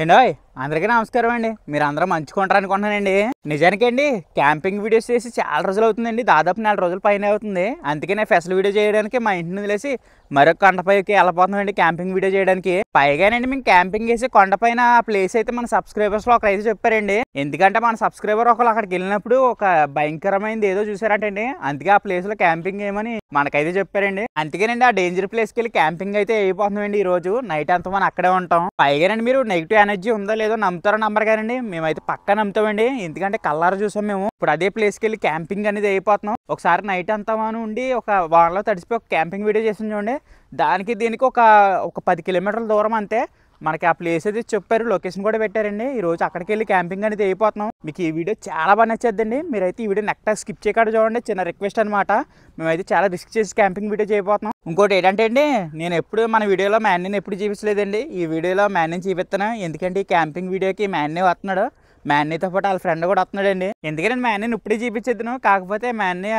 ఏండోయ్ అందరికీ నమస్కారం అండి. మీరు అందరూ మంచుకుంటారు అనుకుంటున్నానండి. నిజానికి అండి క్యాంపింగ్ వీడియోస్ చేసి చాలా రోజులు అవుతుందండి. దాదాపు 4 రోజుల పైన అవుతుంది. అందుకే నేను ఫెస్టివల్ వీడియో చేయడానికి మా ఇంటిని వదిలేసి మరొక కొండపైకి వెళ్ళిపోతున్నామండి క్యాంపింగ్ వీడియో చేయడానికి. పైగానండి మేము క్యాంపింగ్ చేసి కొండపైన ప్లేస్ అయితే మన సబ్స్క్రైబర్స్ లో ఒకరైతే చెప్పారండి. ఎందుకంటే మన సబ్స్క్రైబర్ ఒకరు అక్కడికి వెళ్ళినప్పుడు ఒక భయంకరమైనది ఏదో చూసారంటండి. అందుకే ఆ ప్లేస్ లో క్యాంపింగ్ చేయమని మనకైతే చెప్పారండి. అందుకేనండి ఆ డేంజర్ ప్లేస్కి వెళ్ళి క్యాంపింగ్ అయితే అయిపోతున్నామండి. ఈ రోజు నైట్ అంతా మనం అక్కడే ఉంటాం. పైగానండి మీరు నెగిటివ్ ఎనర్జీ ఉందో లేదో నమ్ముతారో నమ్మరు కానండి, మేమైతే పక్కా నమ్ముతామండి. ఎందుకంటే కల్లారా చూసాం మేము. ఇప్పుడు అదే ప్లేస్కి వెళ్ళి క్యాంపింగ్ అనేది అయిపోతున్నాం. ఒకసారి నైట్ అంతా మనం ఉండి ఒక వానలో తడిసిపోయి ఒక క్యాంపింగ్ వీడియో చేసి చూడండి. దానికి దీనికి ఒక 10 కిలోమీటర్ల దూరం అంతే. మనకి ఆ ప్లేస్ అయితే చెప్పారు, లొకేషన్ కూడా పెట్టారండి. ఈ రోజు అక్కడికి వెళ్ళి క్యాంపింగ్ అనేది అయిపోతున్నాం. మీకు ఈ వీడియో చాలా బాగా నచ్చేద్దండి. మీరైతే ఈ వీడియో నెక్స్ట్ స్కిప్ చేయకుండా చూడండి. చిన్న రిక్వెస్ట్ అనమాట. మేమైతే చాలా రిస్క్ చేసి క్యాంపింగ్ వీడియో చేయబోతున్నాం. ఇంకోటి ఏంటంటే అండి, నేను ఎప్పుడు మన వీడియోలో మ్యాన్ని ఎప్పుడు చూపించలేదండి. ఈ వీడియోలో మ్యాన్ని చూపిస్తాను. ఎందుకంటే ఈ క్యాంపింగ్ వీడియోకి మ్యాన్ని వస్తున్నాడు. మ్యాన్నీతో పాటు వాళ్ళ ఫ్రెండ్ కూడా వస్తున్నాడండి. ఎందుకంటే మ్యాన్నీని ఇప్పుడే చూపించేద్దాను. కాకపోతే మ్యాన్ని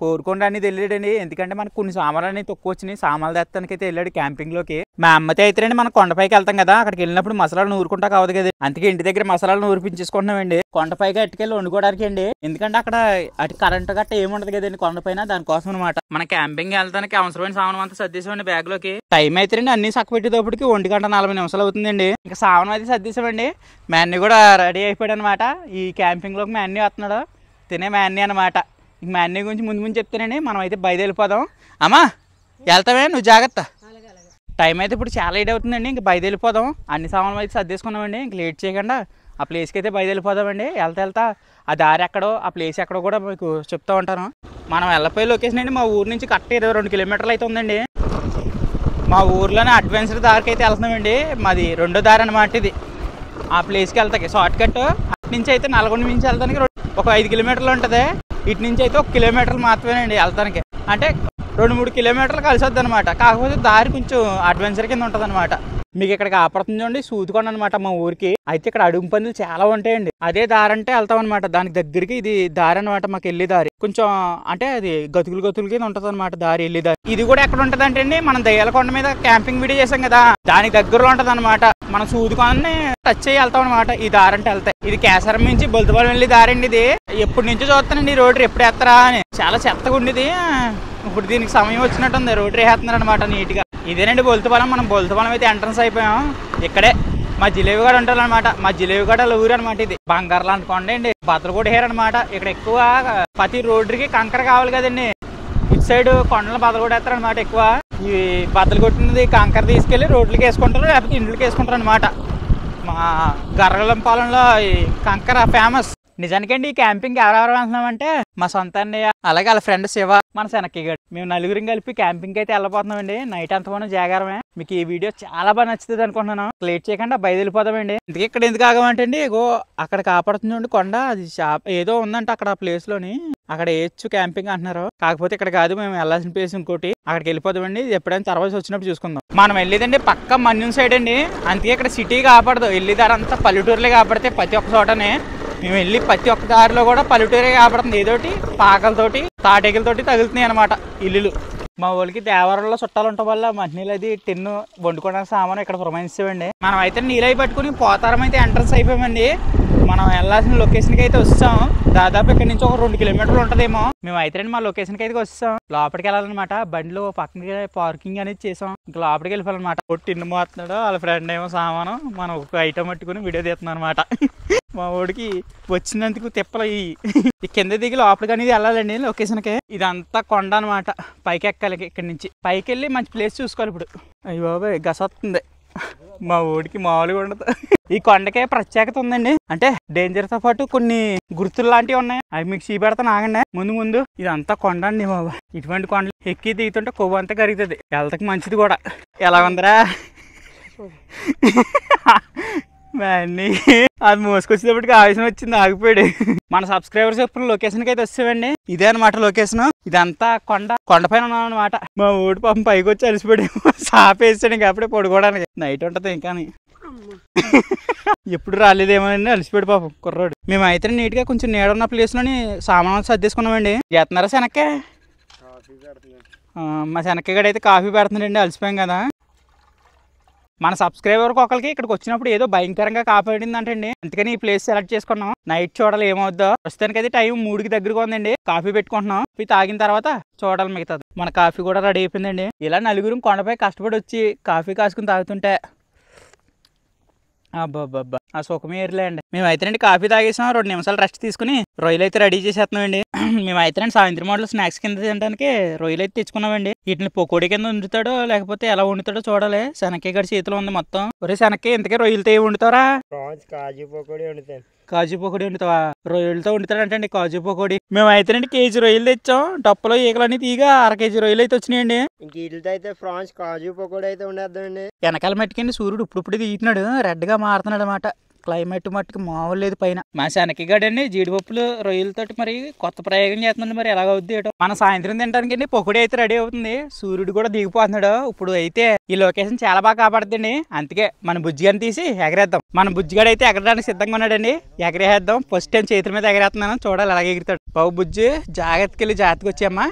కోరుకోండి అనేది వెళ్ళాడండి. ఎందుకంటే మనకు కొన్ని సామాన్లు అనేది తక్కువ వచ్చినాయి. సామాన్లు తెస్తానికి అయితే వెళ్ళాడు క్యాంపింగ్ లోకి. మా అమ్మతో అయితే రండి మనం కొండపైకి వెళ్తాం కదా, అక్కడికి వెళ్ళినప్పుడు మసాలాలు నూరుకుంటా కావదు కదా. అందుకే ఇంటి దగ్గర మసాలాలు నూరిపించేసుకుంటున్నామండి. కొండపైకి అట్టుకెళ్ళి వండుకోవడానికి అండి. ఎందుకంటే అక్కడ అటు కరెంట్ గట్ట ఏముండదు కదండి కొండపైన, దానికోసం అనమాట. మన క్యాంపింగ్ వెళ్తానికి అవసరమైన సామాన్ అంతా సర్దేశామండి బ్యాగ్ లోకి. టైం అయితే రండి అన్ని చక్క పెట్టేటప్పటికి 1:40 నిమిషాలు అవుతుందండి. ఇంకా సామాన్ అయితే సర్దేశామండి. మ్యాన్ని కూడా రెడీ అయిపోయాడు అనమాట. ఈ క్యాంపింగ్ లోకి మ్యాన్ని వస్తున్నాడు, తినే మ్యాన్ని అనమాట. ఇంక మ్యాన్ని గురించి ముందు చెప్తానండి. మనం అయితే బయలుదేరిపోదాం. అమ్మా వెళ్తామే, నువ్వు జాగ్రత్త. టైం అయితే ఇప్పుడు చాలా లేట్ అవుతుందండి. ఇంక బయలుదేరిపోదాం. అన్ని సామాన్లు అయితే సర్దేసుకున్నామండి. ఇంక లేట్ చేయకుండా ఆ ప్లేస్కి అయితే బయలుదేరిపోదామండి. వెళ్తా ఆ దారి ఎక్కడో ఆ ప్లేస్ ఎక్కడో కూడా మీకు చెప్తా ఉంటాను. మనం వెళ్ళపోయే లొకేషన్ అండి మా ఊరు నుంచి కరెక్ట్ 22 కిలోమీటర్లు అయితే ఉందండి. మా ఊర్లోనే అడ్వెంచర్ దారికి అయితే వెళ్తున్నామండి. మాది 2వ దారి అనమాట ఇది. ఆ ప్లేస్కి వెళ్తాకి షార్ట్ కట్. అటు నుంచి అయితే నల్గొండ నుంచి వెళ్తానికి ఒక 5 కిలోమీటర్లు ఉంటుంది. ఇటు నుంచి అయితే 1 కిలోమీటర్లు మాత్రమేనండి వెళ్తానికి. అంటే 2-3 కిలోమీటర్లు కలిసి వద్దు అనమాట. కాకపోతే దారి కొంచెం అడ్వెంచర్ కింద ఉంటుంది అనమాట. మీకు ఇక్కడ కాపాడుతుంది చూడండి, సూదుకొండ అనమాట మా ఊరికి. అయితే ఇక్కడ అడుగు పందులు చాలా ఉంటాయండి. అదే దారి అంటే వెళ్తాం అనమాట. దానికి దగ్గరికి ఇది దారి అనమాట. మాకు వెళ్ళే దారి కొంచెం అంటే అది గతుకులు కింద ఉంటది అనమాట దారి, వెళ్ళే దారి. ఇది కూడా ఎక్కడ ఉంటది అంటే అండి, మనం దయ్యాలకొండ మీద క్యాంపింగ్ వీడియో చేసాం కదా, దానికి దగ్గరలో ఉంటది అనమాట. మనం సూదుకొండని టచ్ చేయి వెళ్తాం అనమాట. ఈ దారి అంటే వెళ్తాయి. ఇది కేసరం నుంచి బొల్తపాలెం వెళ్ళే దారి అండి. ఇది ఎప్పటి నుంచో చూస్తానండి ఈ రోడ్డు ఎప్పుడు వేస్తారా అని. చాలా చెత్తగా ఉండేది. ఇప్పుడు దీనికి సమయం వచ్చినట్టుంది, రోడ్డు వేస్తున్నారు అనమాట నీట్ గా. ఇదేనండి బొల్తపాలెం. మనం బొల్తపాలెం అయితే ఎంట్రన్స్ అయిపోయాం. ఇక్కడే మా జిలేబిగడ ఉంటుంది అనమాట. మా జిలేబిగడ ఊరు అనమాట. ఇది బంగారు లాంటి కొండ అండి. బద్దలు కూడా వేయరు అనమాట. ఇక్కడ ఎక్కువ ప్రతి రోడ్డుకి కంకర కావాలి కదండి. ఇటు సైడ్ కొండలు బద్దలు కూడా వేస్తారు అనమాట. ఎక్కువ ఈ బద్దలు కొట్టినది కంకర తీసుకెళ్లి రోడ్లకి వేసుకుంటారు, లేకపోతే ఇండ్లకి వేసుకుంటారు అనమాట. మా గర్రలంపాలెంలో ఈ కంకర ఫేమస్. నిజానికండి ఈ క్యాంపింగ్ ఎవరెవరు వెళ్తున్నామంటే మా సొంత అన్నయ్య, అలాగే వాళ్ళ ఫ్రెండ్ శివ, మన శనక్కిగాడు, మేము నలుగురం కలిపి క్యాంపింగ్ అయితే వెళ్ళిపోతున్నామండి. నైట్ అంతా మనం జాగారమే. మీకు ఈ వీడియో చాలా బాగా నచ్చుతుంది అనుకుంటున్నాను. లేట్ చేయకుండా బయలుదేరిపోదామండి. ఇందుకే ఇక్కడ ఎందుకు ఆగమంటే అండి, ఇగో అక్కడ కాపాడుతుంది కొండ, అది ఏదో ఉందంట అక్కడ ప్లేస్ లోని. అక్కడ వేయచ్చు క్యాంపింగ్ అంటున్నారు. కాకపోతే ఇక్కడ కాదు, మేము వెళ్ళాల్సిన ప్లేస్ ఇంకోటి. అక్కడికి వెళ్ళిపోదామండి. ఎప్పుడైనా తర్వాత వచ్చినప్పుడు చూసుకుందాం. మనం వెళ్ళేదండి పక్క మన్యం సైడ్ అండి. అందుకే ఇక్కడ సిటీ కాపాడదు. వెళ్ళేదారంతా పల్లెటూరులే కాపాడితే ప్రతి ఒక్క చోటనే. మేము వెళ్ళి ప్రతి ఒక్క దారిలో కూడా పల్లెటూరే కాపాడుతుంది. ఏదోటి పాకలతోటి తాటేకలతోటి తగులుతున్నాయి అనమాట ఇల్లులు. మా వాళ్ళకి దేవరంలో చుట్టాలు ఉండటం వల్ల మంచినీళ్ళు అది టిన్ను వండుకోవడానికి సామాను ఇక్కడ పురమాయిస్తామండి. మనం అయితే నీళ్ళై పట్టుకుని పోతారం అయితే ఎంట్రన్స్ అయిపోయామండి. మనం వెళ్ళాల్సిన లొకేషన్కి అయితే వస్తాం. దాదాపు ఇక్కడ నుంచి ఒక 2 కిలోమీటర్లు ఉంటదేమో. మేము అయితే మా లొకేషన్కి అయితే వస్తాం. లోపలికి వెళ్ళాలన్నమాట. బండిలో పక్కన పార్కింగ్ అనేది చేసాం. ఇంకా లోపలికి వెళ్ళిపోవాలన్నమాట. టిన్ను మోస్తున్నాడు, వాళ్ళ ఫ్రెండ్ ఏమో సామాను, మనం ఒక ఐటమ్ పట్టుకుని వీడియో తీస్తున్నాం అనమాట. మా వాడికి వచ్చినందుకు తిప్పలు ఈ కింద దిగి లోపలికి అనేది వెళ్ళాలండి లొకేషన్కి. ఇదంతా కొండ అనమాట. పైకి ఎక్కాలి. ఇక్కడ నుంచి పైకి వెళ్ళి మంచి ప్లేస్ చూసుకోవాలి. ఇప్పుడు అయ్యి బాబాయ్ గస వస్తుంది. మా ఊడికి మామూలుగా ఉండదు. ఈ కొండకే ప్రత్యేకత ఉందండి. అంటే డేంజర్ తో పాటు కొన్ని గుర్తులు లాంటివి ఉన్నాయి. అవి మీకు చూపెడతాను ఆగండి. ముందు ఇదంతా కొండ అండి బాబా. ఇటువంటి కొండలు ఎక్కి దిగుతుంటే కొవ్వు అంతా కరుగుతుంది. హెల్త్కి మంచిది కూడా. ఎలా ఉందరా అది మోసుకొచ్చేటప్పటికి ఆవేశం వచ్చింది, ఆగిపోయాడు. మన సబ్స్క్రైబర్స్ ఎప్పుడు లొకేషన్కి అయితే వస్తామండి. ఇదే అనమాట లొకేషన్. ఇదంతా కొండపైన ఉన్నాం అనమాట. మా ఊడి పాపం పైకి వచ్చి అలసిపోయాడు. సాపేసాడు ఇంకా అప్పుడే పడుకోవడానికి. నైట్ ఉంటది ఇంకా ఎప్పుడు రాలేదేమోనండి, అలసిపోయాడు పాపం కుర్రోడు. మేము అయితే నీట్ గా కొంచెం నీడ ఉన్న ప్లేస్ లోని సామాన్ సర్దేసుకున్నామండి. చేస్తున్నారా శనక్కే? మా శనక్కగడ అయితే కాఫీ పెడుతున్నాడండి. అలసిపోయాం కదా. మన సబ్స్క్రైబర్ ఒకరికి ఇక్కడికి వచ్చినప్పుడు ఏదో భయంకరంగా కాపాడింది అంటండి, అందుకని ఈ ప్లేస్ సెలెక్ట్ చేసుకున్నాం. నైట్ చూడాలి ఏమవుద్దో. ప్రస్తుతానికి అయితే టైం 3కి దగ్గరగా ఉందండి. కాఫీ పెట్టుకుంటున్నాం. ఇవి తాగిన తర్వాత చూడాలి మిగతాది. మన కాఫీ కూడా రెడీ అయిపోయిందండి. ఇలా నలుగురు కొండపై కష్టపడి వచ్చి కాఫీ కాసుకుని తాగుతుంటే అబ్బాబ్బా ఆ సుఖమే ఏర్లేండి. మేమైతేనండి కాఫీ తాగేసాం, 2 నిమిషాలు రెస్ట్ తీసుకుని రొయ్యలు అయితే రెడీ చేసేస్తున్నామండి. మేమైతేనండి సాయంత్రం మాటలు స్నాక్స్ కింద తినడానికి రొయ్యలు అయితే తెచ్చుకున్నామండి. వీటిని పకోడీ కింద వండుతాడో లేకపోతే ఎలా వండుతాడో చూడాలి. శనక్కాయ గడి చేతిలో ఉంది మొత్తం. ఒరే శనక్కాయ, ఇంతకే రొయ్యలతో ఏమి వండుతారా? కాజు పకోడీ వండుతాను. కాజు పకోడీ వండుతావా? రొయ్యలతో వండుతాడంటండి కాజు పకోడీ. మేమైతేనండి కేజీ రొయ్యలు తెచ్చాం. డప్పలో ఈగలన్నీ తీగా 1/2 కేజీ రొయ్యలు అయితే వచ్చినాయండి. ఇంక వీటితో అయితే ఫ్రాన్స్ కాజు పకోడీ అయితే ఉండేద్దామండి. వెనకాల మట్టుకండి సూర్యుడు ఇప్పుడు తీస్తున్నాడు, రెడ్ గా మారుతున్నాడు అనమాట. క్లైమేట్ మట్టుకు మామూలు లేదు పైన. మా శనక్కాయగడండి జీడిపప్పులు రొయ్యలతోటి మరి కొత్త ప్రయోగం చేస్తున్నాడు. మరి ఎలాగవుద్ది ఏటో. మన సాయంత్రం తినడానికి అండి పకోడీ అయితే రెడీ అవుతుంది. సూర్యుడు కూడా దిగిపోతున్నాడు. ఇప్పుడు అయితే ఈ లొకేషన్ చాలా బాగా కాపాడుతుంది. అందుకే మన బుజ్జిగాని తీసి ఎగరేద్దాం. మన బుజ్జిగాడు అయితే ఎగరడానికి సిద్ధంగా ఉన్నాడండి. ఎగరేద్దాం. ఫస్ట్ టైం చేతుల మీద ఎగరేస్తున్నాను, చూడాలి అలాగే ఎగురుతాడు. బాబు బుజ్జి, జాగ్రత్తకి వెళ్ళి జాగ్రత్తగా వచ్చామ్మా.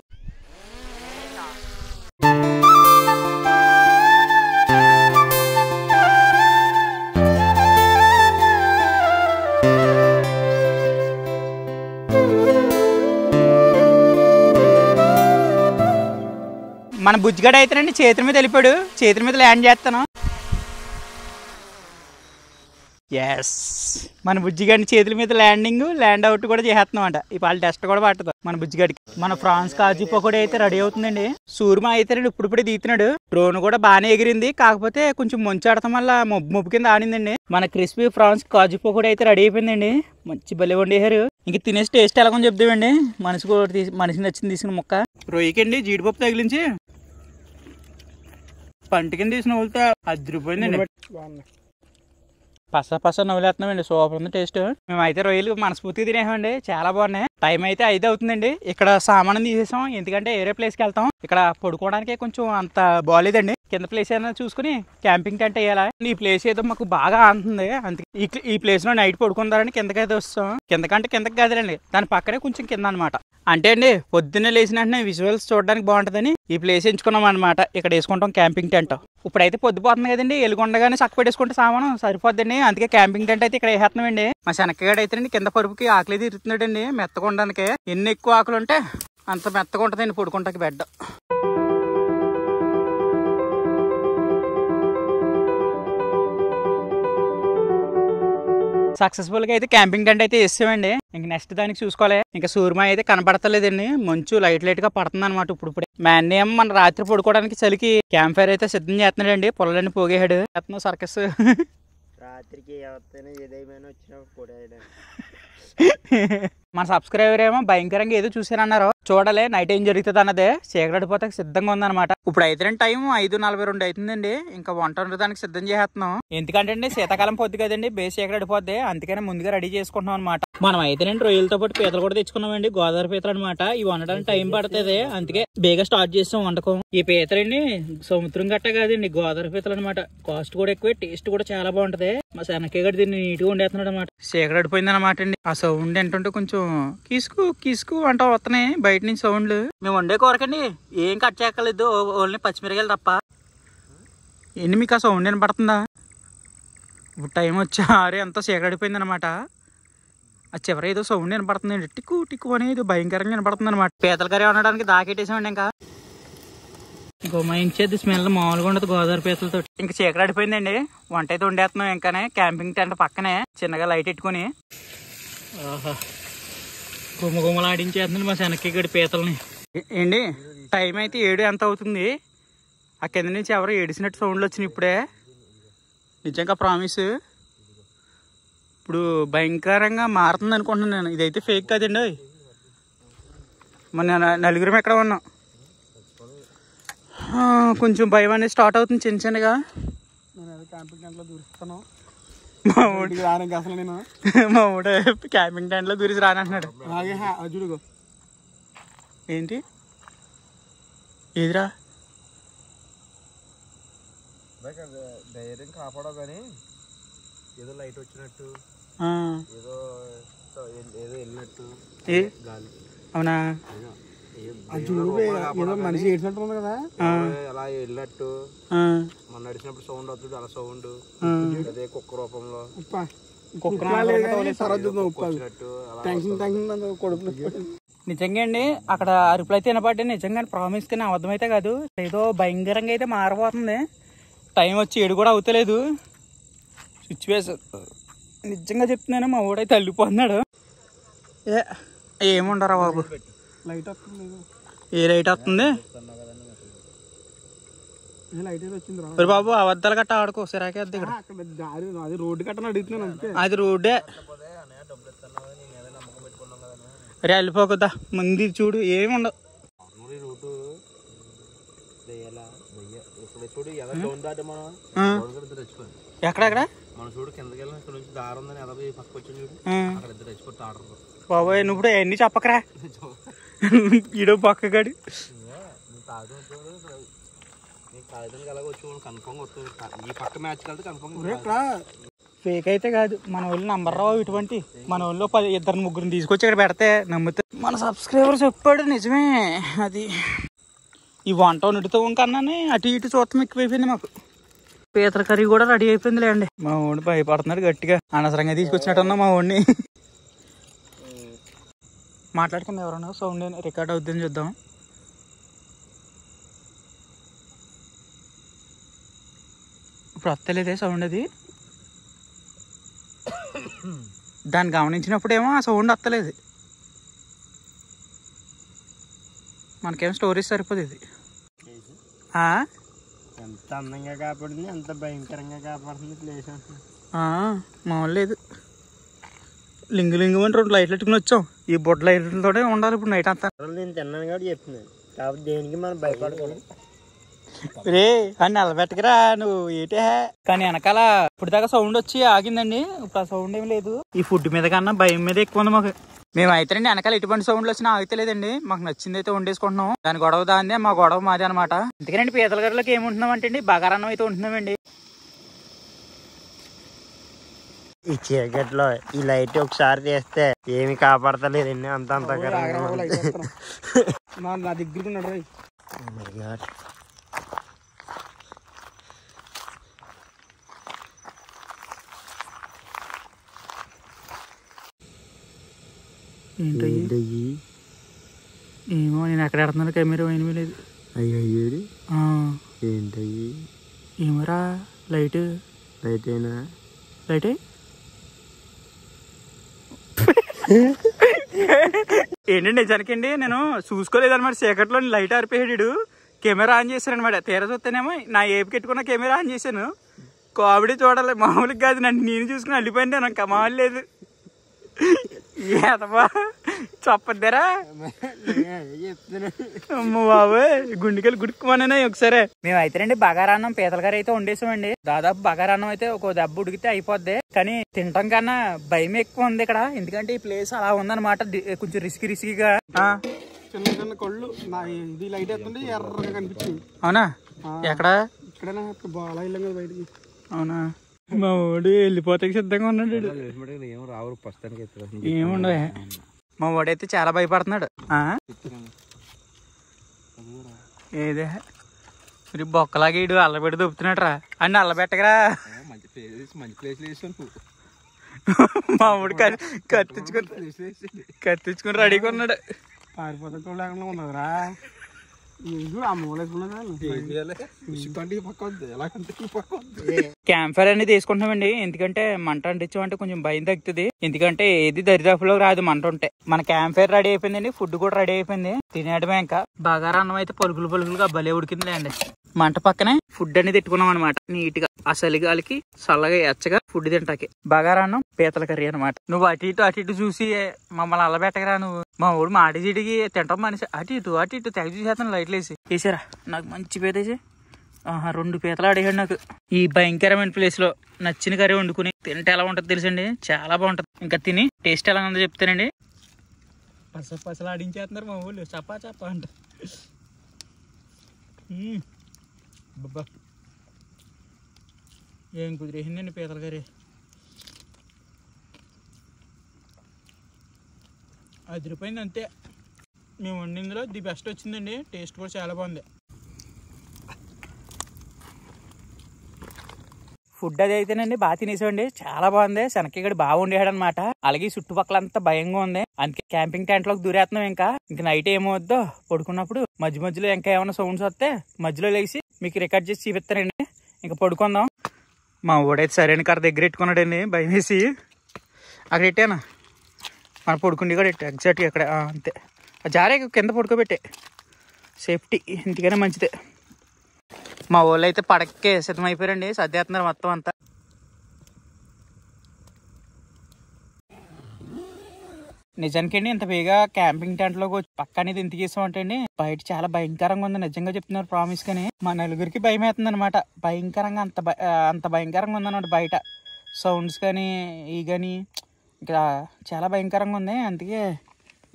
మన బుజ్జిగడ అయితేనండి చేతుల మీద వెళ్ళిపోయాడు. చేతుల మీద ల్యాండ్ చేస్తాను. ఎస్, మన బుజ్జిగాడిని చేతుల మీద ల్యాండ్ అవుట్ కూడా చేస్తున్నాం అంట. ఇవాళ టెస్ట్ కూడా పట్టదు మన బుజ్జిగాడికి. మన ఫ్రాన్స్ కాజు పకోడీ అయితే రెడీ అవుతుందండి. సూర్మ అయితే ఇప్పుడిప్పుడే తీస్తున్నాడు. డ్రోన్ కూడా బాగానే ఎగిరింది, కాకపోతే కొంచెం ముంచాడటం వల్ల ముబ్బు కింద ఆడిందండి. మన క్రిస్పీ ఫ్రాన్స్ కాజు పకోడీ అయితే రెడీ అయిపోయిందండి. మంచి భలే వండేశారు. ఇంక తినేసి టేస్ట్ ఎలాగో చెప్తామండి. మనిషికి నచ్చింది తీసుకున్న ముక్క రొయ్యకండి జీడిపప్పు తగిలించి పంట కింద తీసిన నవ్వులతో అదిరిపోయిందండి. పస నవ్వులేస్తున్నామండి. సూపర్ ఉంది టేస్ట్. మేమైతే రొయ్యలు మనస్ఫూర్తిగా తినేసామండి. చాలా బాగున్నాయి. టైం అయితే 5 అవుతుందండి. ఇక్కడ సామానం తీసేసాం, ఎందుకంటే వేరే ప్లేస్కి వెళ్తాం. ఇక్కడ పడుకోవడానికి కొంచెం అంత బాగాలేదండి. కింద ప్లేస్ ఏదైనా చూసుకుని క్యాంపింగ్ టెంట్ వేయాలా. ఈ ప్లేస్ ఏదో మాకు బాగా ఆడుతుంది. అందుకే ఈ ప్లేస్ లో నైట్ పడుకుందారని కిందకైతే వస్తాం. కిందకి కాదులండి, దాని పక్కనే కొంచెం కింద అనమాట. అంటే అండి పొద్దున్నే లేచిన వెంటనే విజువల్స్ చూడడానికి బాగుంటుందని ఈ ప్లేస్ ఎంచుకున్నాం అనమాట. ఇక్కడ వేసుకుంటాం క్యాంపింగ్ టెంట్. ఇప్పుడైతే పొద్దుపోతుంది కదండి, ఎలుగుండగానే చక్క పెట్టేసుకుంటే సామానం సరిపోద్దండి. అందుకే క్యాంపింగ్ టెంట్ అయితే ఇక్కడ వేసేస్తున్నామండి. మా శనక్కగాడు అయితే కింద పరుపుకి ఆకలి తిరుగుతున్నాడండి మెత్తకొనడానికి. ఎన్ని ఎక్కువ ఆకులు ఉంటే అంత మెత్తగా ఉంటుందండి పడుకుంటాకి బెడ్. సక్సెస్ఫుల్ గా అయితే క్యాంపింగ్ టెంట్ అయితే వేసామండి. ఇంక నెక్స్ట్ దానికి చూసుకోవాలి. ఇంకా సూర్మ అయితే కనపడతలేదండి. మంచు లైట్ గా పడుతుంది అనమాట. ఇప్పుడే మా అన్నయ్య మన రాత్రి పడుకోవడానికి చలికి క్యాంప్ ఫైర్ అయితే సిద్ధం చేస్తున్నాడండి. పొలాన్ని పోగేహాడు. సర్కస్ రాత్రికి ఏదైనా వచ్చినప్పుడు మన సబ్స్క్రైబర్ ఏమో భయంకరంగా ఏదో చూసారన్నారు. చూడాలి నైట్ ఏం జరుగుతుంది అన్నదే. చీకటిపోతే సిద్ధంగా ఉందన్నమాట. ఇప్పుడు అయితే టైం 5:42 అవుతుందండి. ఇంకా వంట వండడానికి సిద్ధం చేస్తున్నాం. ఎందుకంటే శీతాకాలం పొద్దు కదండి, బేస్ చీకటిపోద్ది. అందుకని ముందుగా రెడీ చేసుకుంటున్నాం అనమాట. మనం అయితే రొయ్యలతో పాటు పీతలు కూడా తెచ్చుకున్నామండి. గోదావరి పీతలు అనమాట. ఇవి వండడానికి టైం పడుతుంది, అందుకే బేగా స్టార్ట్ చేస్తాం వంటకం. ఈ పీతలండి సముద్రం గట్ట కాదండి, గోదావరి పీతలు అనమాట. కాస్ట్ కూడా ఎక్కువ, టేస్ట్ కూడా చాలా బాగుంటది. మా శనక్కాయ గడి దీన్ని నీట్గా వండేస్తున్నాడు అనమాట. చీకటిపోయింది అనమాట అండి. ఆ సౌండ్ ఏంటంటే కొంచెం కిసుకు అంట వస్తున్నాయి బయట నుంచి సౌండ్లు. మేము వండే కూరకండి ఏం కట్ చేయక్కర్లేదు, ఓన్లీ పచ్చిమిరకాయలు తప్ప. ఎన్ని మీకు ఆ సౌండ్ వినపడుతుందా? ఇప్పుడు టైం వచ్చి 6 ఎంతో చీకటిపోయింది అనమాట. ఆ చివర ఏదో సౌండ్ వినపడుతుందండి. టిక్కు అనేది భయంకరంగా వినపడుతుంది అనమాట. పీతల కర్రీ వండడానికి దాకెట్టేసామండి. ఇంకా గుమాయించేది స్మెల్ మామూలుగా ఉండదు గోదావరి పీతలతో. ఇంకా చీకటి అడిపోయిందండి. వంట అయితే వండేస్తున్నాం. ఇంకానే క్యాంపింగ్ టెంట్ పక్కనే చిన్నగా లైట్ పెట్టుకుని గుమ్మలాడించేస్తుంది మా శనక్కాయ గడి పీతల్ని. ఏంటి టైం అయితే 7 ఎంత అవుతుంది. ఆ కింద నుంచి ఎవరో ఏడిసినట్టు సౌండ్లు వచ్చినాయి ఇప్పుడే. నిజంగా ప్రామిస్ ఇప్పుడు భయంకరంగా మారుతుంది అనుకుంటున్నాను నేను. ఇదైతే ఫేక్ కాదండి. మన నలుగురం ఎక్కడ ఉన్నాం. కొంచెం భయం అనేది స్టార్ట్ అవుతుంది చిన్నగా. క్యాంపింగ్ టెంట్ లో దూరిస్తాను. మా ఊడు క్యాంపింగ్ టెంట్ లో దూరిసి రానంటున్నాడు. చూడుగో ఏంటి ఏదిరా ధైర్యం కాపాడవు కానీ ఏదో లైట్ వచ్చినట్టు ఏదో వెళ్ళినట్టు అవునా? మనిషి ఏడ్చినట్టు ఉంది కదా, అలా వెళ్ళినట్టు మనం నడిచినప్పుడు సౌండ్ అవుతుంది, అలా సౌండ్ అదే కుక్క రూపంలో నిజంగా అండి అక్కడ అరుపులు అయితే వినపడ్డా. నిజంగా ప్రామిస్ కానీ అబద్ధం అయితే కాదు, ఏదో భయంకరంగా అయితే మారిపోతుంది. టైం వచ్చి 7 కూడా అవుతలేదు. సిచ్యువేషన్ నిజంగా చెప్తున్నాను, మా ఊడైతే అల్లిపోతున్నాడు. ఏముండరా బాబు, లైట్ వస్తుంది. ఏ లైట్ వస్తుంది లైట్ అయితే వచ్చింది రా బాబు, అబద్ధాలు గట్ట ఆడుకో సిరాకే వద్దు ఇక్కడ. అది రోడ్డు కట్టని అడుగుతున్నాను అంతే. అది రోడ్డే రే, వెళ్ళిపోకుద్దా ముందు చూడు ఏమి ఉండవు. ఎక్కడెక్కడ మన చూడు కిందకి వెళ్ళిన ఇక్కడ నుంచి దారి ఉందని ఎలా పక్క వచ్చింది చూడు, అక్కడ ఇద్దరు చచ్చిపోతే ఆర్డర్ బాబోయ్. నువ్వు ఇప్పుడు ఎన్ని చెప్పకరా ఈడో పక్కగాడి ఫేక్ అయితే కాదు, మన వాళ్ళు నంబర్ రావు ఇటువంటి. మన వాళ్ళు 2-3 తీసుకొచ్చి ఇక్కడ పెడితే నమ్ముతే. మన సబ్స్క్రైబర్ చెప్పాడు నిజమే. అది ఈ వంట వండుతూ కన్నానే అటు ఇటు చూడటం ఎక్కువైపోయింది మాకు. పీతల కర్రీ కూడా రెడీ అయిపోయింది లేండి. మా వాడిని భయపడుతున్నాడు గట్టిగా, అనవసరంగా తీసుకొచ్చినట్టున్నా మా వాడిని. మాట్లాడుకుని ఎవరన్నా సౌండ్ రికార్డ్ అవుతుందని చూద్దాం. ఇప్పుడు వస్తలేదే సౌండ్. అది దాన్ని గమనించినప్పుడేమో ఆ సౌండ్ వస్తలేదు. మనకేమో స్టోరేజ్ సరిపోదు. ఇది ఎంత అందంగా కాపాడుతుంది, ఎంత భయంకరంగా కాపాడుతుంది ప్లేస్. మామూలు లేదు. లింగు లింగు అని 2 లైట్లు పెట్టుకుని వచ్చాం. ఈ బొడ్డ లైట్లతోనే ఉండాలి ఇప్పుడు నైట్ అంతా. నేను తిన్నాను కాబట్టి చెప్తున్నాను, కాబట్టి దేనికి మనం భయపడకూడదు. రే అని నిలబెట్టకరా నువ్వు ఏటే. కానీ వెనకాల ఇప్పుడు దాకా సౌండ్ వచ్చి ఆగిందండి, ఇప్పుడు ఆ సౌండ్ ఏమి లేదు. ఈ ఫుడ్ మీద కన్నా భయం మీద ఎక్కువ ఉంది మాకు. మేము అయితే అండి వెనకాల ఎటువంటి సౌండ్లు వచ్చినా ఆగుతలేదండి. మాకు నచ్చింది అయితే వండేసుకుంటున్నాం. దాని గొడవ దాందే, మా గొడవ మాది అనమాట. అందుకేనండి పీతల గర్రలోకి ఏముంటున్నాం అంటే అండి బగారన్నం అయితే ఉంటున్నామండి. ఈ చీకట్లో ఈ లైట్ ఒకసారి తీస్తే ఏమి కాపాడతలేదు అంత అంత నా దగ్గర. ఏమో నేను ఎక్కడ ఆడుతున్నాను, కెమెరా ఏమీ లేదు. అయ్యో ఏంటయ్యి? ఏమోరా లైట్ లైట్ అయినా లైట్ ఏంటండి నిజానికండి నేను చూసుకోలేదన్నమాట. చీకట్లో లైట్ ఆరిపోయాడు, కెమెరా ఆన్ చేశాను అనమాట. తీరా చూస్తేనేమో నా ఏపి పెట్టుకున్న కెమెరా ఆన్ చేశాను. కామెడీ చూడాలి, మామూలుగా కాదు. నన్ను నేను చూసుకుని అల్లిపోయింది, నాకు మామూలు లేదు. ఏదమ్మా చెప్పద్దారా అమ్మ బాబోయ్, గుండెకెళ్ళి గుడుక్కుమనే ఒకసారి. మేము అయితేనండి బగారన్నం పీతల కర్రీ అయితే వండేసామండి. దాదాపు బగారన్నం అయితే ఒక దెబ్బ ఉడికితే అయిపోద్ది. కానీ తినటం కన్నా భయం ఎక్కువ ఉంది ఇక్కడ. ఎందుకంటే ఈ ప్లేస్ అలా ఉందన్నమాట, కొంచెం రిస్కీగా. చిన్న చిన్న కళ్ళు ఇది లైట్ వేస్తుంటే ఎర్రగా కనిపించింది. అవునా? ఎక్కడ? ఇక్కడైనా బాగా వెళ్ళాం కదా బయటికి. అవునా? మా వాడు వెళ్ళిపోతే సిద్ధంగా ఉన్నాడు. ఏముండదు, మా వాడైతే చాలా భయపడుతున్నాడు. ఏదే బొక్కలాగా ఇడు అల్లబెట్టి దొబ్బుతున్నాడు రా అని. అల్లబెట్టకరా మా వాడు కత్తించుకుని రెడీగా ఉన్నాడు. పారిపోతే చూడలేకుండా ఉన్నదిరా. క్యాంప్ ఫైర్ అనేది తీసుకుంటున్నామండి. ఎందుకంటే మంట అంటించామంటే కొంచెం భయం తగ్గుతుంది. ఎందుకంటే ఏది దరిదాపులో రాదు మంట ఉంటే. మన క్యాంప్ ఫైర్ రెడీ అయిపోయిందండి, ఫుడ్ కూడా రెడీ అయిపోయింది. తినేయడమే ఇంకా. బగారన్నం అయితే పలుకులుగా భలే ఉడికింది అండి. మంట పక్కనే ఫుడ్ అనేది పెట్టుకున్నాం అనమాట. నీట్ గా ఆ చలిగాలికి చల్లగా ఎచ్చగా ఫుడ్ తింటాకి. బగారన్నం పీతల కర్రీ అనమాట. నువ్వు అటు ఇటు చూసి మమ్మల్ని అల్లబెట్టకరా నువ్వు. మా ఊడు మాటి చీటికి తింటాం మనిషి. అటు ఇటు తెగ చూసేస్తాను లైట్లు వేసి. వేసారా నాకు మంచి పీతేసి 2 పీతలు అడిగాడు నాకు. ఈ భయంకరమైన ప్లేస్ లో నచ్చిన కర్రీ వండుకుని తింటే ఎలా ఉంటది తెలుసండి, చాలా బాగుంటది. ఇంకా తిని టేస్ట్ ఎలా ఉందో చెప్తానండి. పసలు ఆడించేస్తున్నారు మా ఊళ్ళు, చప్పా అంట. బాబా ఏం కుదిరేసిందండి పీతల కర్రీ. అదిరిపోయింది అంతే. మేము వండిందిలో ది బెస్ట్ వచ్చిందండి. టేస్ట్ కూడా చాలా బాగుంది. ఫుడ్ అది అయితేనండి బాగా తినేసామండి, చాలా బాగుంది. శనక్కిగడి బాగా వండేయాడు అనమాట. అలాగే చుట్టుపక్కల అంతా భయంగా ఉంది. అందుకే క్యాంపింగ్ టెంట్ లోకి దూరేస్తున్నాం. ఇంకా నైట్ ఏమవుద్దో పడుకున్నప్పుడు మధ్య మధ్యలో ఇంకా ఏమైనా సౌండ్స్ వస్తే మధ్యలో లేచి మీకు రికార్డ్ చేసి చూపిస్తానండి. ఇంకా పడుకుందాం. మా ఊడైతే సరైన కర దగ్గర పెట్టుకున్నాడండి, భయం వేసి. అక్కడ పెట్టాను మన పడుకుండి కూడా ఎగ్జాక్ట్గా అక్కడ అంతే. జారే కింద పడుకోబెట్టే సేఫ్టీ, ఇంటికైనా మంచిదే. మా వాళ్ళు అయితే పడక్కే సిద్ధమైపోయారండి, సర్దేస్తున్నారు మొత్తం అంతా. నిజానికండి ఇంత బేగా క్యాంపింగ్ టెంట్ లోకి వచ్చి పక్క అనేది ఇంత చేసామంటే అండి బయట చాలా భయంకరంగా ఉంది. నిజంగా చెప్తున్నారు, ప్రామిస్ కానీ మా నలుగురికి భయం అవుతుంది అనమాట. భయంకరంగా అంత భయంకరంగా ఉందన్నమాట. బయట సౌండ్స్ కానీ ఇవి కానీ ఇంకా చాలా భయంకరంగా ఉంది. అందుకే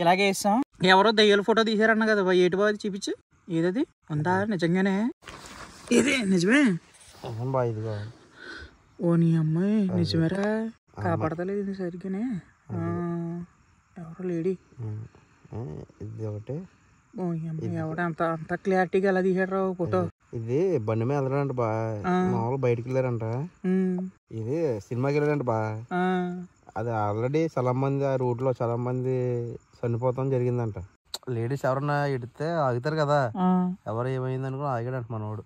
ఇలాగే వేస్తాం. ఎవరో దయ్యాల ఫోటో తీసారన్న కదా, ఏటి బాగా చూపించు. ఏదది ఉందా నిజంగానే? ఇది నిజమే. ఓ నీ అమ్మాయి నిజమేరా, కాపాడతలేదు ఇది సరిగ్గానే. ఎవరో లేడీ ఇది ఒకటి. ఓ అమ్మాయి ఎవరు అంత అంత క్లారిటీగా ఎలా తీసాడు ఫోటో? ఇది బండి మీద వెళ్ళారంట బా, మామూలు బయటకు వెళ్ళారంట. ఇది సినిమాకి వెళ్ళారంట బా. అది ఆల్రెడీ చాలా మంది ఆ రూట్ లో చాలా మంది చనిపోతాం జరిగిందంట. లేడీస్ ఎవరన్నా ఎడితే ఆగుతారు కదా, ఎవరు ఏమైంది అనుకో ఆగాడంట మనోడు.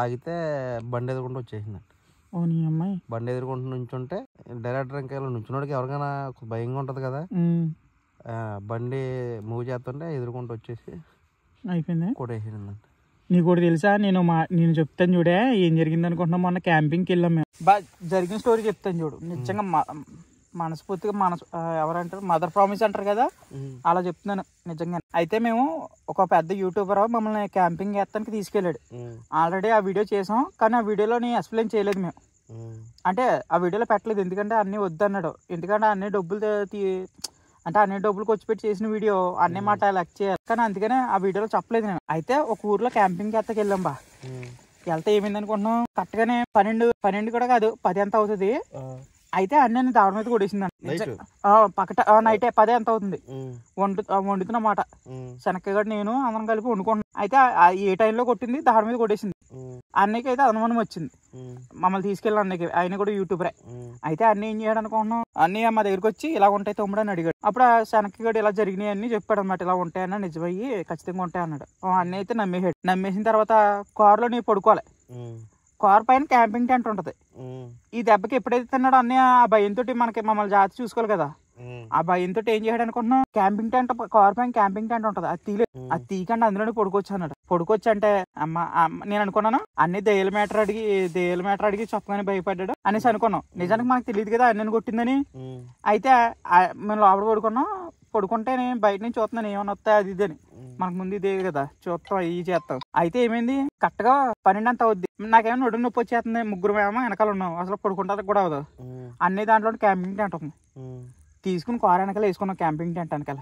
ఆగితే బండి ఎదుర్కొంటూ వచ్చేసిందంట. బండి ఎదుర్కొంటూ నుంచుంటే డైరెక్టర్ ఇంకా నుంచున్నోడికి ఎవరికైనా భయంగా ఉంటది కదా, బండి మూవ్ చేస్తుంటే ఎదుర్కొంటూ వచ్చేసి అయిపోయింది, కొట్టేసిందంట. నీకు కూడా తెలుసా, నేను చెప్తాను చూడే ఏం జరిగింది అనుకుంటున్నాం. మొన్న క్యాంపింగ్కి వెళ్ళాం మేము. జరిగిన స్టోరీ చెప్తాను చూడు. నిజంగా మనస్ఫూర్తిగా ఎవరంటారు మదర్ ప్రామిస్ అంటారు కదా, అలా చెప్తున్నాను నిజంగా. అయితే మేము ఒక పెద్ద యూట్యూబర్ మమ్మల్ని క్యాంపింగ్ చేస్తానికి తీసుకెళ్ళాడు. ఆల్రెడీ ఆ వీడియో చేసాం, కానీ ఆ వీడియోలోని ఎక్స్ప్లెయిన్ చేయలేదు మేము. అంటే ఆ వీడియోలో పెట్టలేదు, ఎందుకంటే అన్నీ వద్దన్నాడు. ఎందుకంటే అన్ని డబ్బులు ఖర్చు పెట్టి చేసిన వీడియో అన్ని మాట లెక్క చేయాలి, కానీ అందుకనే ఆ వీడియోలో చెప్పలేదు నేను. అయితే ఒక ఊర్లో క్యాంపింగ్ ఎత్తకి వెళ్ళాం బా. వెళ్తే ఏమైంది అనుకుంటున్నాం, కరెక్ట్గానే 12 కూడా కాదు 10 ఎంత అవుతుంది. అయితే అన్నీ దాడి మీద కొట్టేసింది పక్కట. నైటే 10 ఎంత అవుతుంది, వండుతున్నమాట. శనక్కగడ్డ నేను అందరం కలిపి వండుకుంటున్నాం. అయితే ఏ టైంలో కొట్టింది, దాడి మీద కొట్టేసింది. అన్నయ్యకి అయితే అనుమానం వచ్చింది, మమ్మల్ని తీసుకెళ్ళి అన్నయ్యకి. ఆయన కూడా యూట్యూబరే. అయితే అన్నీ ఏం చేయడం అనుకుంటున్నాం, అన్నయ్య మా దగ్గరికి వచ్చి ఇలా ఉంటాయి తమ్ముడు అని అడిగాడు. అప్పుడు ఆ శనక్కగడ్డ ఇలా జరిగినాయి అన్ని చెప్పాడు అనమాట. ఇలా ఉంటాయన్న నిజమయ్యి ఖచ్చితంగా ఉంటాయి అన్నాడు. అన్నయ్య అయితే నమ్మేసాడు. నమ్మేసిన తర్వాత కారులో నీ పడుకోవాలి. కార్ పైన క్యాంపింగ్ టెంట్ ఉంటది. ఈ దెబ్బకి ఎప్పుడైతే తిన్నాడో అన్నయ్య ఆ భయంతో మమ్మల్ని జాగ్రత్త చూసుకోవాలి కదా, ఆ భయంతో ఏం చేయడం అనుకుంటున్నాం, క్యాంపింగ్ టెంట్ కార్ పైన క్యాంపింగ్ టెంట్ ఉంటది, అది తీయకుండా అందులోనే పడుకోవచ్చు అన్నాడు. పడుకోవచ్చు అంటే నేను అనుకున్నాను అన్ని దయ్యాల మ్యాటర్ అడిగి చెప్పగానే భయపడ్డాడు అనేసి అనుకున్నాం. నిజానికి మనకు తెలియదు కదా అన్నీ కొట్టిందని. అయితే మేము లోపల పడుకుంటే నేను బయట నుంచి చూస్తున్నాను ఏమన్నా వస్తాయి అది ఇది అని. మనకు ముందు ఇదే కదా చూస్తాం, ఇవి చేస్తాం. అయితే ఏమైంది, కరెక్ట్గా 12 అంత అవుద్ది. నాకేమో నడుము నొప్పి వచ్చేస్తుంది. ముగ్గురు ఏమో వెనకాల ఉన్నాం, అసలు పడుకుంటా కూడా అవదు. అన్ని దాంట్లో క్యాంపింగ్ టెంట్ ఉంది. తీసుకుని కారు వెనకాల వేసుకున్నాం క్యాంపింగ్ టెంట్ వెనకాల.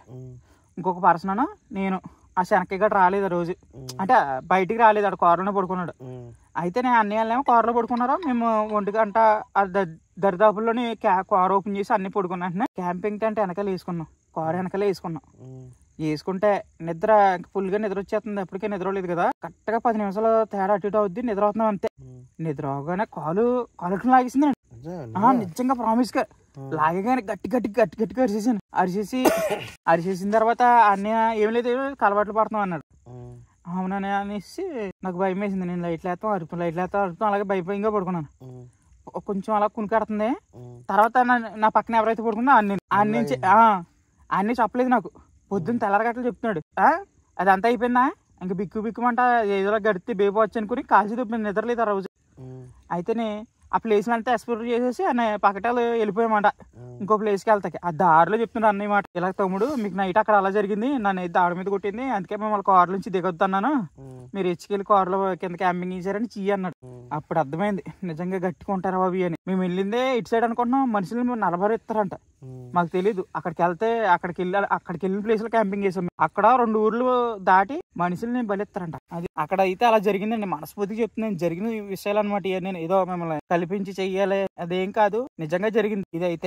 ఇంకొక పర్సన్ నేను ఆ శనక్కి గట్రా రాలేదు ఆ రోజు, అంటే బయటికి రాలేదు, ఆడు కారులోనే పడుకున్నాడు. అయితే నేను అన్ని వాళ్ళేమో కారులో పడుకున్నారు. మేము 1 గంట దరిదాపుల్లోని కారు ఓపెన్ చేసి అన్ని పడుకున్నా. క్యాంపింగ్ టెంట్ వెనకాల వేసుకున్నాం, కారు వెనకాల వేసుకున్నాం. వేసుకుంటే నిద్ర ఫుల్గా నిద్ర వచ్చేస్తుంది. అప్పటికే నిద్ర లేదు కదా, కరెక్ట్గా 10 నిమిషాలు తేడా అటు ఇటు అవుద్ది, నిద్ర అవుతున్నాం అంతే. నిద్ర అవగానే కాలు లాగేసింది నిజంగా ప్రామిస్ గా. లాగగానే గట్టిగా అరిచేసిన తర్వాత అన్నయ్య ఏం లేదు కలవాట్లు పడుతున్నాం అన్నాడు. అవునని అనేసి నాకు భయం వేసింది. నేను లైట్లు వేస్తాం అలాగే భయంగా పడుకున్నాను. కొంచెం అలా కునికాడుతుంది. తర్వాత నా పక్కన ఎవరైతే పడుకున్నా అన్ని చెప్పలేదు నాకు. పొద్దున్న తెల్లరగట్లు చెప్తున్నాడు. అదంతా అయిపోయిందా, ఇంక బిక్కుమంట ఏదో గడితే బేబు వచ్చి అనుకుని కాల్చి తప్పింది, నిద్రలేదు ఆ రోజు. అయితేనే ఆ ప్లేస్ అంతా ఎక్స్ప్లోర్ చేసేసి పక్కటాలు వెళ్ళిపోయామంట ఇంకో ప్లేస్కి వెళ్తాకి. ఆ దారిలో చెప్తున్నాడు అన్నయ్య మాట, ఇలా తమ్ముడు మీకు నైట్ అక్కడ అలా జరిగింది, నన్ను అయితే దాడి మీద కొట్టింది, అందుకే మిమ్మల్ని కారు నుంచి దిగొద్దన్నాను, మీరు ఎచ్చుకెళ్ళి కారులో కింద క్యాంపింగ్ చేశారని చెయ్యి అన్నాడు. అప్పుడు అర్థమైంది నిజంగా గట్టిగా ఉంటారు అవి అని. మేము వెళ్ళిందే ఇటు సైడ్ అనుకుంటున్నాం, మనుషులు 40 ఇస్తారంట. మాకు తెలీదు. అక్కడికి వెళ్ళిన ప్లేస్ లో క్యాంపింగ్ చేసాం. అక్కడ 2 ఊర్లు దాటి మనుషుల్ని బలిస్తారంట. అది అక్కడ అయితే అలా జరిగిందండి. మనస్ఫూర్తిగా చెప్తున్నాను, జరిగిన విషయాలు అనమాట. నేను ఏదో మిమ్మల్ని కల్పించి చెయ్యాలి అదేం కాదు, నిజంగా జరిగింది ఇది అయితే.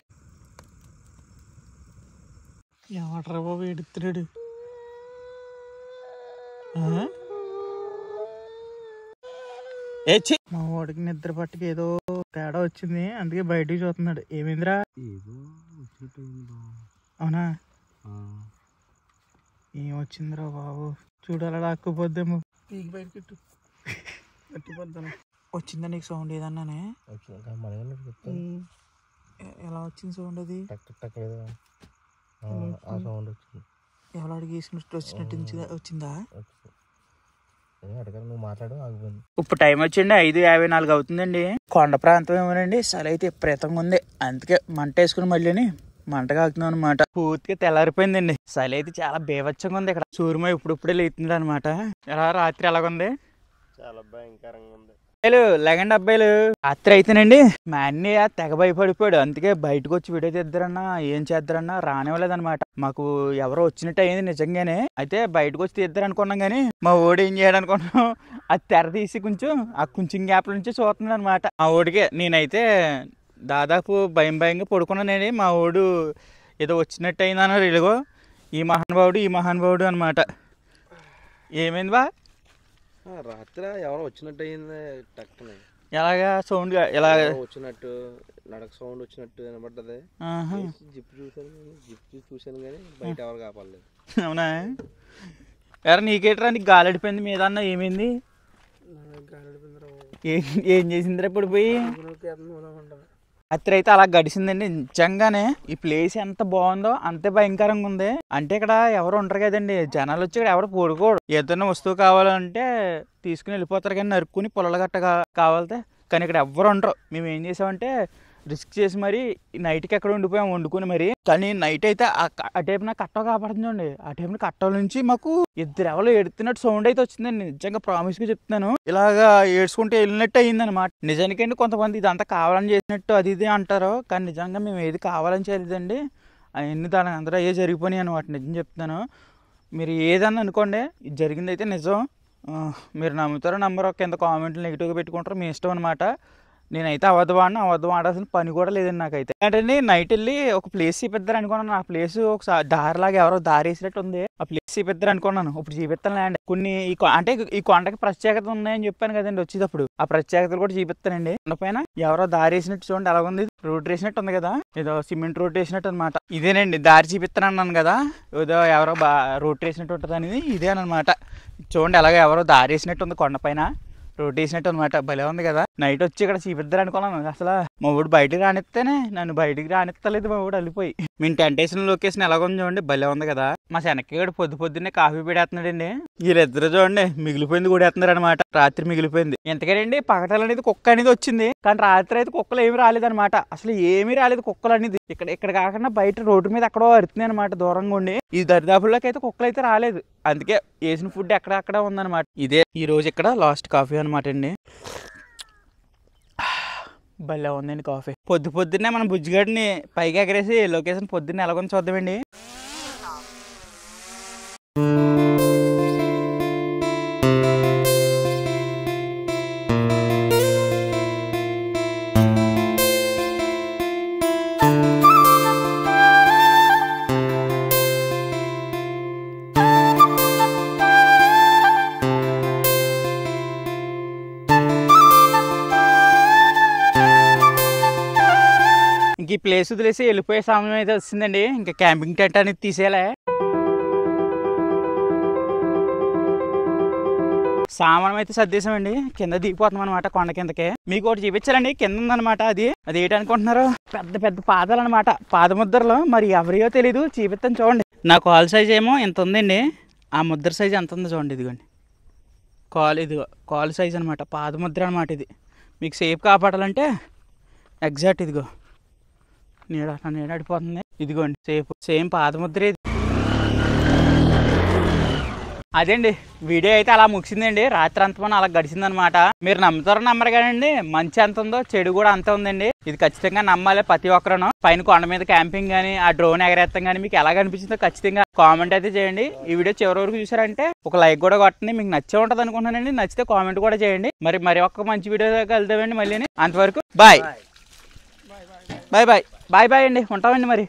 ఏమంటారు బాబు, ఎడుతున్నాడు మా వాడికి నిద్ర పట్టుకు ఏదో తేడా వచ్చింది, అందుకే బయటికి చూస్తున్నాడు. ఏమైందిరా? అవునా? ఏం వచ్చిందిరా బాబు? చూడాలా అక్కుపోద్దేమో. వచ్చిందా నీకు సౌండ్ ఏదన్నానే? ఎలా వచ్చింది సౌండ్? అది ఎవరు అడిగి వచ్చినట్టు వచ్చిందా? నువ్వు మాట్లాడు. ఇప్పుడు టైం వచ్చిండి 5:54 అవుతుందండి. కొండ ప్రాంతం ఏమోనండి, చలి అయితే విపరీతంగా ఉంది. అందుకే మంట వేసుకుని మళ్ళీ మంటగా ఆగుతున్నాం అనమాట. పూర్తిగా తెల్లారిపోయిందండి. చలి అయితే చాలా బేవచ్చంగా ఉంది. ఇక్కడ సూర్యమ ఇప్పుడే లేతుంది అనమాట. ఎలా రాత్రి ఎలాగుంది? చాలా భయంకరంగా ఉంది. లెగండి అబ్బాయిలు. రాత్రి అయితేనండి మా అన్నయ్య తెగ భయపడిపోయాడు. అందుకే బయటకు వచ్చి వీడియో తీద్దరన్నా ఏం చేద్దరన్నా రానివ్వలేదన్నమాట. మాకు ఎవరో వచ్చినట్టు అయింది నిజంగానే. అయితే బయటకు వచ్చి తీద్దరు అనుకున్నాం కానీ మా ఓడి ఏం చేయడం అనుకున్నాం, అది తెర తీసి కొంచెం గ్యాప్ నుంచి చూస్తున్నాడు అనమాట. మా ఓడికే నేనైతే దాదాపు భయంగా పడుకున్నానండి. మా ఓడు ఏదో వచ్చినట్టు అయిందన్నారు. ఇలాగో ఈ మహానుభావుడు అనమాట. ఏమైంది బా? రాత్రి ఎవరో వచ్చినట్టు అయింది. టక్కున ఎలాగా సౌండ్ వచ్చినట్టు నడక సౌండ్ వచ్చినట్టు వినబడ్డది. జిప్పు చూసాను కానీ బయట ఎవరు కాపాడలేదు. అవునా? ఎరా నీకేట్రా? నీకు గాలడిపోయింది మీద అన్న. ఏమైంది? ఏం చేసిందిరా ఇప్పుడు పోయి? రాత్రి అయితే అలా గడిచిందండి. నిజంగానే ఈ ప్లేస్ ఎంత బాగుందో అంతే భయంకరంగా ఉంది. అంటే ఇక్కడ ఎవరు ఉండరు కదండి, జనాలు వచ్చి ఇక్కడ ఎవరు పడుకోడు. ఏదైనా వస్తువు కావాలంటే తీసుకుని వెళ్ళిపోతారు కానీ నరుక్కుని పొలాలు గట్ట కావాలితే. కానీ ఇక్కడ ఎవరు ఉండరు. మేము ఏం చేసామంటే రిస్క్ చేసి మరి నైట్కి ఎక్కడ ఉండిపోయాం వండుకుని మరి. కానీ నైట్ అయితే ఆ టైపు నాకు కట్ట కాపాడుతుందండి. ఆ టైపు కట్టల నుంచి మాకు ఇద్దరు ఎవరో ఎడుతున్నట్టు సౌండ్ అయితే వచ్చిందండి. నిజంగా ప్రామిస్గా చెప్తున్నాను, ఇలాగా ఏడ్చుకుంటే వెళ్ళినట్టు అయిందనమాట. నిజానికండి కొంతమంది ఇదంతా కావాలని చేసినట్టు అది ఇది అంటారు, కానీ నిజంగా మేము ఏది కావాలని చేయలేదండి. అవన్నీ దాని అందరూ అయ్యే జరిగిపోయినాయి అనమాట. నిజం చెప్తున్నాను. మీరు ఏదన్నా అనుకోండి, ఇది జరిగింది అయితే నిజం. మీరు నమ్ముతారో నమ్మరో కింద కామెంట్లు నెగిటివ్గా పెట్టుకుంటారో మీ ఇష్టం అనమాట. నేనైతే అబద్ధం ఆడాల్సిన పని కూడా లేదండి నాకైతే. అంటే నైట్ వెళ్ళి ఒక ప్లేస్ చూపిద్దరు అనుకున్నాను. ఆ ప్లేస్ ఒకసారి దారిలాగా ఎవరో దారి వేసినట్టు ఉంది. ఆ ప్లేస్ చూపిద్దరు అనుకున్నాను. ఇప్పుడు చూపిస్తాను ల్యాండ్. కొన్ని అంటే ఈ కొండకి ప్రత్యేకత ఉన్నాయని చెప్పాను కదండి వచ్చేటప్పుడు. ఆ ప్రత్యేకతలు కూడా చూపిస్తానండి. కొండపైన ఎవరో దారి వేసినట్టు చూడండి ఎలా ఉంది. రోడ్ వేసినట్టు ఉంది కదా, ఏదో సిమెంట్ రోడ్ వేసినట్టు అనమాట. ఇదేనండి దారి చూపిస్తాను అన్నాను కదా, ఏదో ఎవరో రోడ్ వేసినట్టు ఉంటుంది అనేది ఇదేనమాట. చూడండి అలాగే ఎవరో దారి వేసినట్టు ఉంది, కొండపైన రోడ్ వేసినట్టు అనమాట. భలే ఉంది కదా. నైట్ వచ్చి ఇక్కడ చూపిద్దరు అనుకున్నాను. అసలు మా ఊడు బయటికి రానిస్తేనే నన్ను బయటికి రానిస్తలేదు. మా ఊడు వెళ్ళిపోయి మేము టెంట్ వేసిన లొకేషన్ ఎలాగొంది చూడండి, భలే ఉంది కదా. మా శనక్కి పొద్దున్నే కాఫీ పెడేస్తున్నాడండి. వీళ్ళిద్దరు చూడండి మిగిలిపోయింది కూడా వేస్తున్నారు అనమాట. రాత్రి మిగిలిపోయింది. ఎంతకేనండి పగటలు అనేది కుక్క అనేది వచ్చింది, కానీ రాత్రి అయితే కుక్కలు ఏమి రాలేదనమాట. అసలు ఏమీ రాలేదు కుక్కలు అనేది. ఇక్కడ కాకుండా బయట రోడ్డు మీద ఎక్కడో అరుతున్నాయి అనమాట దూరంగా ఉండి. ఈ దరిదాపుల్లోకి అయితే కుక్కలు అయితే రాలేదు. అందుకే వేసిన ఫుడ్ ఎక్కడక్కడ ఉందన్నమాట. ఇదే ఈ రోజు ఇక్కడ లాస్ట్ కాఫీ అనమాట అండి. భలే ఉందండి కాఫీ. పొద్దున్నే మనం బుజ్జిగడ్డిని పైకి ఎగరేసి లొకేషన్ పొద్దున్నే ఎలాగొని చూద్దామండి. ఈ ప్లేస్ వదిలేసి వెళ్ళిపోయే సమయం అయితే వచ్చిందండి. ఇంకా క్యాంపింగ్ టెంట్ అనేది తీసేయాలి. సామానం అయితే సర్దేశామండి. కింద దిగిపోతున్నాం అనమాట కొండ కిందకే. మీకు ఒకటి చూపించాలండి, కింద ఉందనమాట. అది ఏంటనుకుంటున్నారు, పెద్ద పాదాలు అనమాట, పాదముద్రలు. మరి ఎవరియో తెలీదు, చూపిస్తాను చూడండి. నా కాల్ సైజ్ ఏమో ఇంత ఉందండి, ఆ ముద్ర సైజ్ ఎంత ఉందో చూడండి. ఇదిగోండి ఇదిగో కాల్ సైజ్ అనమాట, పాదముద్ర అనమాట. ఇది మీకు సేఫ్ కాపాడాలంటే ఎగ్జాక్ట్ ఇదిగో నీడాడిపోతుంది. ఇదిగోండి సేమ్ పాదముద్ర ఇది. అదేండి వీడియో అయితే అలా ముగిసిందండి. రాత్రి అంతా మనం అలా గడిచిందనమాట. మీరు నమ్ముతారో నమ్మరు కానండి, మంచి ఎంత ఉందో చెడు కూడా అంత ఉందండి. ఇది ఖచ్చితంగా నమ్మాలి ప్రతి ఒక్కరును. పైన కొండ మీద క్యాంపింగ్ కానీ ఆ డ్రోన్ ఎగరేస్తాం కానీ మీకు ఎలా కనిపించిందో ఖచ్చితంగా కామెంట్ అయితే చేయండి. ఈ వీడియో చివరి వరకు చూసారంటే ఒక లైక్ కూడా కొట్టండి. మీకు నచ్చే ఉంటుంది అనుకుంటున్నానండి. నచ్చితే కామెంట్ కూడా చేయండి. మరి ఒక్క మంచి వీడియో వెళ్తామండి మళ్ళీ. అంతవరకు బాయ్ అండి, ఉంటామండి మరి.